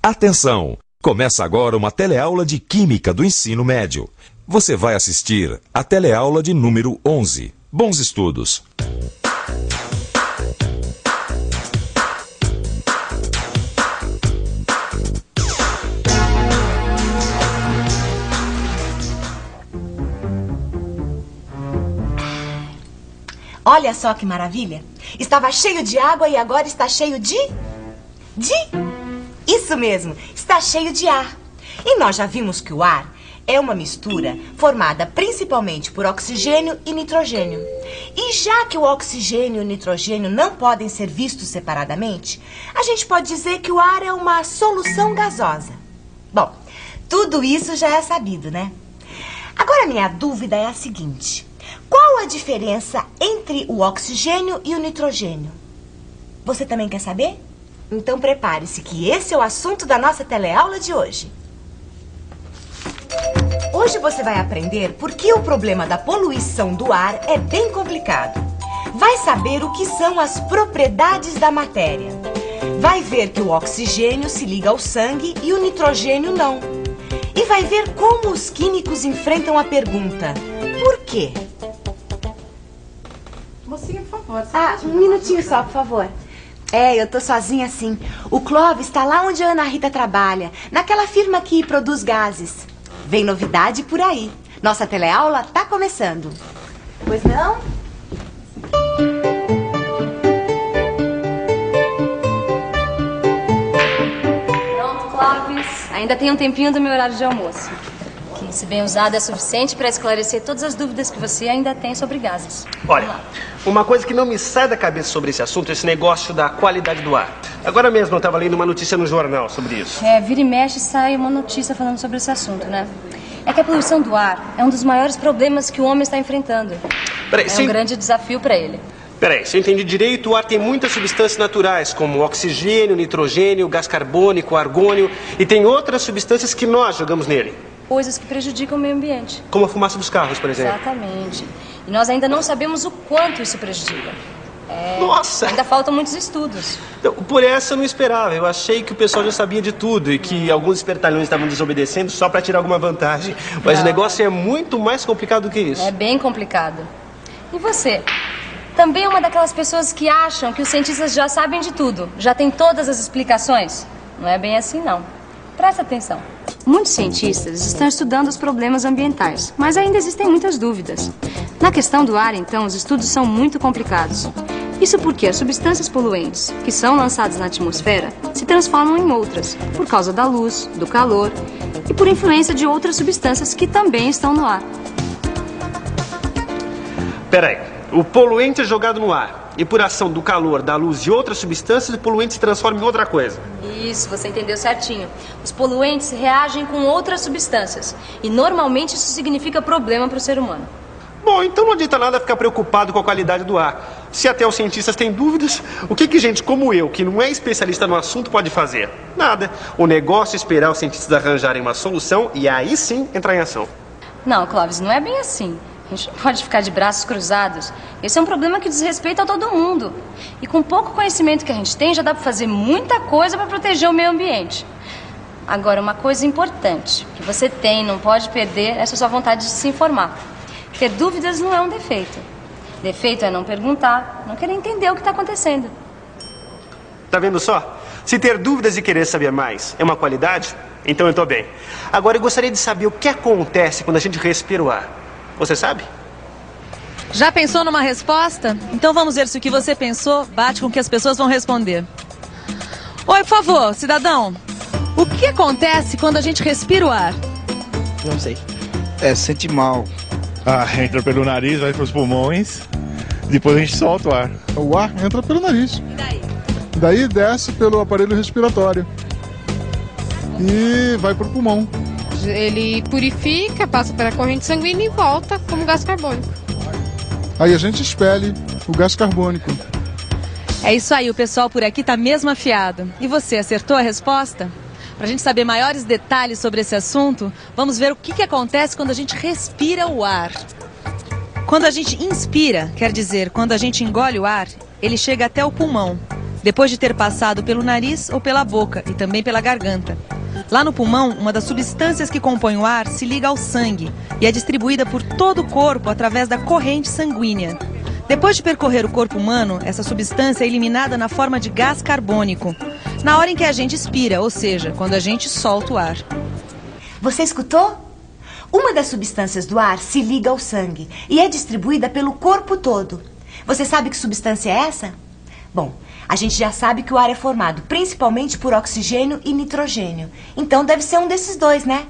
Atenção! Começa agora uma teleaula de Química do Ensino Médio. Você vai assistir a teleaula de número 11. Bons estudos! Olha só que maravilha! Estava cheio de água e agora está cheio de... Isso mesmo, está cheio de ar. E nós já vimos que o ar é uma mistura formada principalmente por oxigênio e nitrogênio. E já que o oxigênio e o nitrogênio não podem ser vistos separadamente, a gente pode dizer que o ar é uma solução gasosa. Bom, tudo isso já é sabido, né? Agora a minha dúvida é a seguinte... Qual a diferença entre o oxigênio e o nitrogênio? Você também quer saber? Então prepare-se que esse é o assunto da nossa teleaula de hoje. Hoje você vai aprender por que o problema da poluição do ar é bem complicado. Vai saber o que são as propriedades da matéria. Vai ver que o oxigênio se liga ao sangue e o nitrogênio não. E vai ver como os químicos enfrentam a pergunta: por quê? Mocinha, por favor. Um minutinho só, por favor. Eu tô sozinha assim. O Clóvis está lá onde a Ana Rita trabalha, naquela firma que produz gases. Vem novidade por aí. Nossa teleaula tá começando. Pois não? Pronto, Clóvis. Ainda tem um tempinho do meu horário de almoço. Que, se bem usado, é suficiente para esclarecer todas as dúvidas que você ainda tem sobre gases. Olha, uma coisa que não me sai da cabeça sobre esse assunto é esse negócio da qualidade do ar. Agora mesmo eu estava lendo uma notícia no jornal sobre isso. Vira e mexe sai uma notícia falando sobre esse assunto, né? É que a poluição do ar é um dos maiores problemas que o homem está enfrentando. Peraí, um grande desafio para ele. Peraí, se eu entendi direito, o ar tem muitas substâncias naturais, como oxigênio, nitrogênio, gás carbônico, argônio, e tem outras substâncias que nós jogamos nele. Coisas que prejudicam o meio ambiente. Como a fumaça dos carros, por exemplo. Exatamente. E nós ainda não sabemos o quanto isso prejudica. Nossa! Ainda faltam muitos estudos. Então, por essa eu não esperava. Eu achei que o pessoal já sabia de tudo e que alguns espertalhões estavam desobedecendo só para tirar alguma vantagem. Mas o negócio é muito mais complicado do que isso. É bem complicado. E você? Também é uma daquelas pessoas que acham que os cientistas já sabem de tudo, já têm todas as explicações? Não é bem assim, não. Presta atenção. Muitos cientistas estão estudando os problemas ambientais, mas ainda existem muitas dúvidas. Na questão do ar, então, os estudos são muito complicados. Isso porque as substâncias poluentes, que são lançadas na atmosfera, se transformam em outras, por causa da luz, do calor e por influência de outras substâncias que também estão no ar. Peraí, o poluente é jogado no ar e por ação do calor, da luz e outras substâncias, o poluente se transforma em outra coisa. Isso, você entendeu certinho. Os poluentes reagem com outras substâncias e normalmente isso significa problema para o ser humano. Bom, então não adianta nada ficar preocupado com a qualidade do ar. Se até os cientistas têm dúvidas, o que gente como eu, que não é especialista no assunto, pode fazer? Nada. O negócio é esperar os cientistas arranjarem uma solução e aí sim entrar em ação. Não, Clóvis, não é bem assim. A gente não pode ficar de braços cruzados. Esse é um problema que diz respeito a todo mundo. E com pouco conhecimento que a gente tem, já dá para fazer muita coisa para proteger o meio ambiente. Agora, uma coisa importante que você tem, não pode perder, é essa sua vontade de se informar. Ter dúvidas não é um defeito. Defeito é não perguntar, não querer entender o que está acontecendo. Tá vendo só? Se ter dúvidas e querer saber mais é uma qualidade, então eu tô bem. Agora eu gostaria de saber o que acontece quando a gente respira o ar. Você sabe? Já pensou numa resposta? Então vamos ver se o que você pensou bate com o que as pessoas vão responder. Oi, por favor, cidadão. O que acontece quando a gente respira o ar? Não sei. Sente mal. Entra pelo nariz, vai pros pulmões, depois a gente solta o ar. O ar entra pelo nariz. E daí? Daí desce pelo aparelho respiratório e vai pro pulmão. Ele purifica, passa pela corrente sanguínea e volta como gás carbônico. Aí a gente expele o gás carbônico. É isso aí, o pessoal por aqui tá mesmo afiado. E você, acertou a resposta? Pra gente saber maiores detalhes sobre esse assunto, vamos ver o que acontece quando a gente respira o ar. Quando a gente inspira, quer dizer, quando a gente engole o ar, ele chega até o pulmão. depois de ter passado pelo nariz ou pela boca e também pela garganta. Lá no pulmão, uma das substâncias que compõem o ar se liga ao sangue e é distribuída por todo o corpo através da corrente sanguínea. Depois de percorrer o corpo humano, essa substância é eliminada na forma de gás carbônico, na hora em que a gente expira, ou seja, quando a gente solta o ar. Você escutou? Uma das substâncias do ar se liga ao sangue e é distribuída pelo corpo todo. Você sabe que substância é essa? Bom, a gente já sabe que o ar é formado principalmente por oxigênio e nitrogênio. Então deve ser um desses dois, né?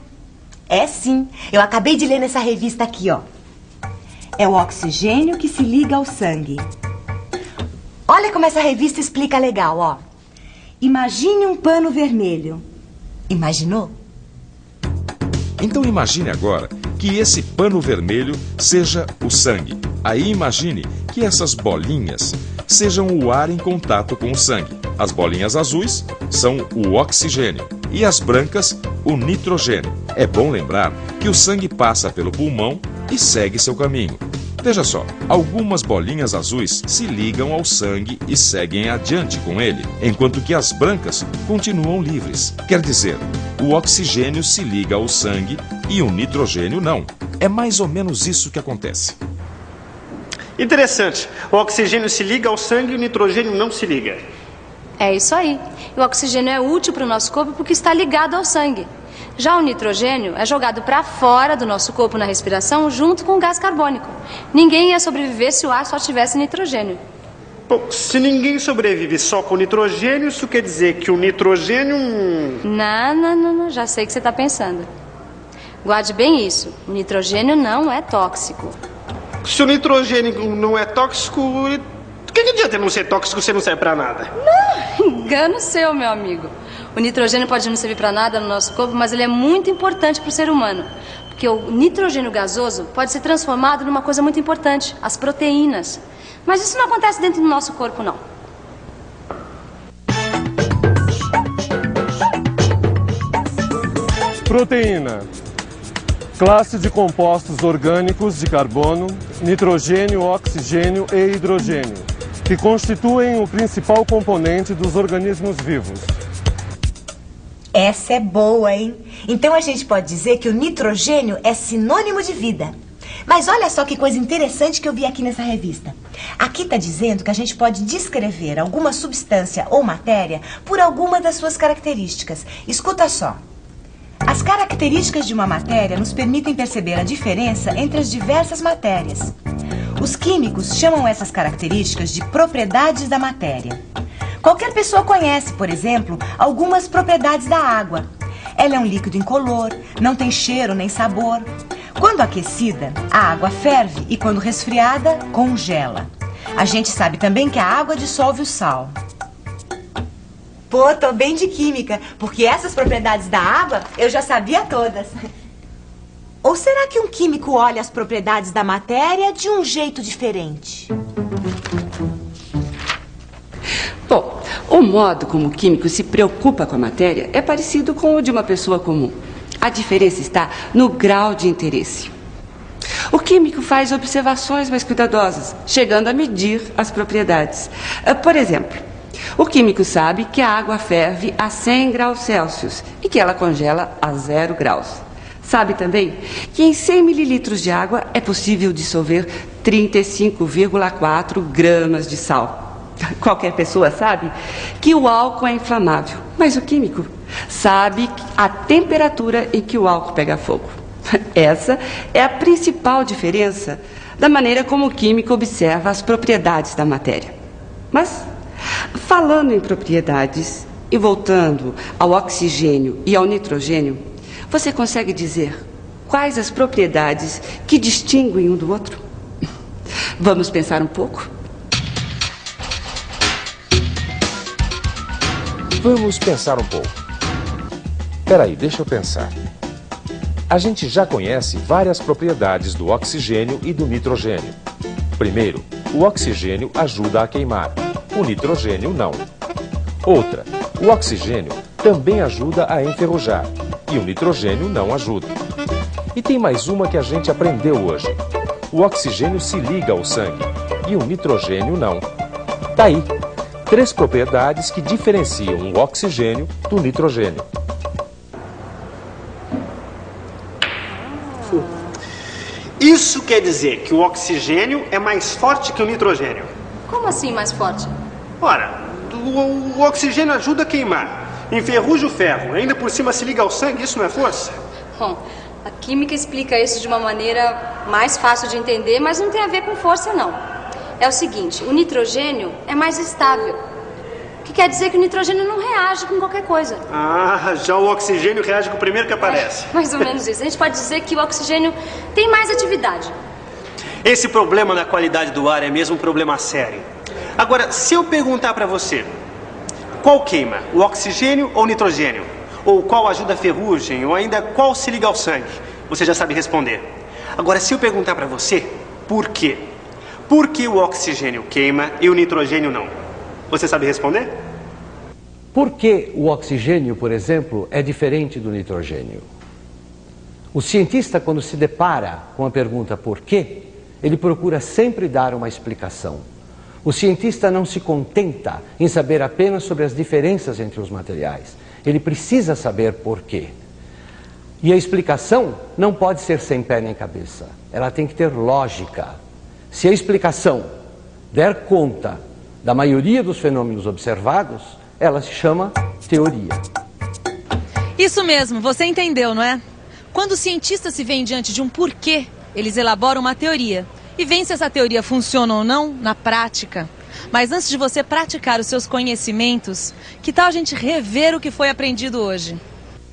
É sim. Eu acabei de ler nessa revista aqui, ó. É o oxigênio que se liga ao sangue. Olha como essa revista explica legal, ó. Imagine um pano vermelho. Imaginou? Então imagine agora que esse pano vermelho seja o sangue. Aí imagine que essas bolinhas sejam o ar em contato com o sangue. As bolinhas azuis são o oxigênio e as brancas o nitrogênio. É bom lembrar que o sangue passa pelo pulmão e segue seu caminho. Veja só, algumas bolinhas azuis se ligam ao sangue e seguem adiante com ele, enquanto que as brancas continuam livres. Quer dizer, o oxigênio se liga ao sangue e o nitrogênio não. É mais ou menos isso que acontece. Interessante. O oxigênio se liga ao sangue e o nitrogênio não se liga. É isso aí. O oxigênio é útil para o nosso corpo porque está ligado ao sangue. Já o nitrogênio é jogado para fora do nosso corpo na respiração junto com o gás carbônico. Ninguém ia sobreviver se o ar só tivesse nitrogênio. Bom, se ninguém sobrevive só com nitrogênio, isso quer dizer que o nitrogênio... Não. Já sei o que você está pensando. Guarde bem isso. O nitrogênio não é tóxico. Se o nitrogênio não é tóxico, o que adianta não ser tóxico se não serve para nada? Não, engano seu, meu amigo. O nitrogênio pode não servir para nada no nosso corpo, mas ele é muito importante para o ser humano. Porque o nitrogênio gasoso pode ser transformado numa coisa muito importante, as proteínas. Mas isso não acontece dentro do nosso corpo, não. Proteína. Classe de compostos orgânicos de carbono, nitrogênio, oxigênio e hidrogênio, que constituem o principal componente dos organismos vivos. Essa é boa, hein? Então a gente pode dizer que o nitrogênio é sinônimo de vida. Mas olha só que coisa interessante que eu vi aqui nessa revista. Aqui está dizendo que a gente pode descrever alguma substância ou matéria por alguma das suas características. Escuta só. As características de uma matéria nos permitem perceber a diferença entre as diversas matérias. Os químicos chamam essas características de propriedades da matéria. Qualquer pessoa conhece, por exemplo, algumas propriedades da água. Ela é um líquido incolor, não tem cheiro nem sabor. Quando aquecida, a água ferve e quando resfriada, congela. A gente sabe também que a água dissolve o sal. Pô, tô bem de química, porque essas propriedades da água eu já sabia todas. Ou será que um químico olha as propriedades da matéria de um jeito diferente? Bom, o modo como o químico se preocupa com a matéria é parecido com o de uma pessoa comum. A diferença está no grau de interesse. O químico faz observações mais cuidadosas, chegando a medir as propriedades. Por exemplo, o químico sabe que a água ferve a 100 graus Celsius e que ela congela a 0 graus. Sabe também que em 100 mililitros de água é possível dissolver 35,4 gramas de sal. Qualquer pessoa sabe que o álcool é inflamável, mas o químico sabe a temperatura em que o álcool pega fogo. Essa é a principal diferença da maneira como o químico observa as propriedades da matéria. Mas, falando em propriedades e voltando ao oxigênio e ao nitrogênio, você consegue dizer quais as propriedades que distinguem um do outro? Vamos pensar um pouco? Vamos pensar um pouco. Peraí, deixa eu pensar. A gente já conhece várias propriedades do oxigênio e do nitrogênio. Primeiro, o oxigênio ajuda a queimar, o nitrogênio não. Outra, o oxigênio também ajuda a enferrujar e o nitrogênio não ajuda. E tem mais uma que a gente aprendeu hoje. O oxigênio se liga ao sangue e o nitrogênio não. Tá aí. 3 propriedades que diferenciam o oxigênio do nitrogênio. Isso quer dizer que o oxigênio é mais forte que o nitrogênio. Como assim mais forte? Ora, o oxigênio ajuda a queimar, enferruja o ferro, ainda por cima se liga ao sangue, isso não é força? Bom, a química explica isso de uma maneira mais fácil de entender, mas não tem a ver com força, não. É o seguinte, o nitrogênio é mais estável, o que quer dizer que o nitrogênio não reage com qualquer coisa. Ah, já o oxigênio reage com o primeiro que aparece. Mais ou menos isso. A gente pode dizer que o oxigênio tem mais atividade. Esse problema na qualidade do ar é mesmo um problema sério. Agora, se eu perguntar para você, qual queima, o oxigênio ou o nitrogênio? Ou qual ajuda a ferrugem, ou ainda qual se liga ao sangue? Você já sabe responder. Agora, se eu perguntar para você, por quê? Por que o oxigênio queima e o nitrogênio não? Você sabe responder? Por que o oxigênio, por exemplo, é diferente do nitrogênio? O cientista, quando se depara com a pergunta por quê, ele procura sempre dar uma explicação. O cientista não se contenta em saber apenas sobre as diferenças entre os materiais. Ele precisa saber por quê. E a explicação não pode ser sem pé nem cabeça. Ela tem que ter lógica. Se a explicação der conta da maioria dos fenômenos observados, ela se chama teoria. Isso mesmo, você entendeu, não é? Quando os cientistas se veem diante de um porquê, eles elaboram uma teoria. E veem se essa teoria funciona ou não na prática. Mas antes de você praticar os seus conhecimentos, que tal a gente rever o que foi aprendido hoje?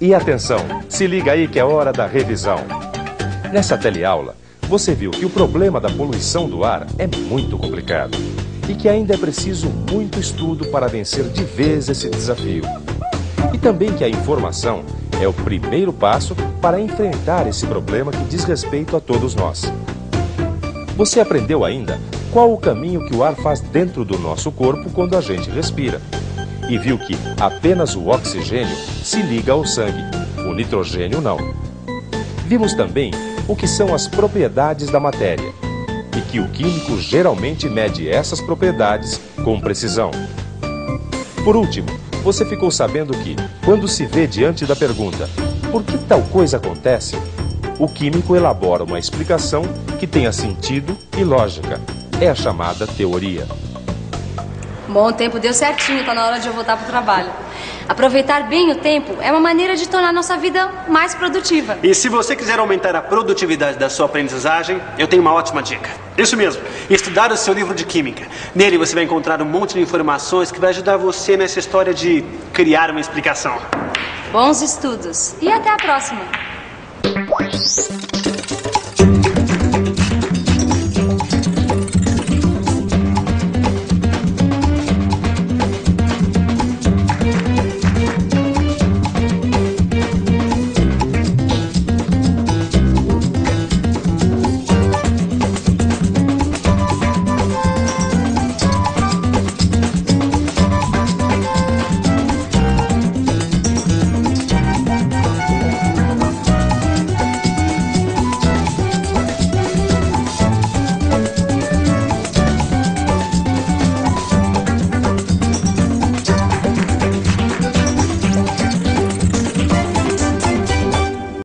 E atenção, se liga aí que é hora da revisão. Nessa teleaula, você viu que o problema da poluição do ar é muito complicado e que ainda é preciso muito estudo para vencer de vez esse desafio. E também que a informação é o primeiro passo para enfrentar esse problema que diz respeito a todos nós. Você aprendeu ainda qual o caminho que o ar faz dentro do nosso corpo quando a gente respira. E viu que apenas o oxigênio se liga ao sangue, o nitrogênio não. Vimos também o que são as propriedades da matéria e que o químico geralmente mede essas propriedades com precisão. Por último, você ficou sabendo que, quando se vê diante da pergunta por que tal coisa acontece, o químico elabora uma explicação que tenha sentido e lógica. É a chamada teoria. Bom, o tempo deu certinho, está na hora de eu voltar para o trabalho. Aproveitar bem o tempo é uma maneira de tornar a nossa vida mais produtiva. E se você quiser aumentar a produtividade da sua aprendizagem, eu tenho uma ótima dica. Isso mesmo, estudar o seu livro de química. Nele você vai encontrar um monte de informações que vai ajudar você nessa história de criar uma explicação. Bons estudos e até a próxima.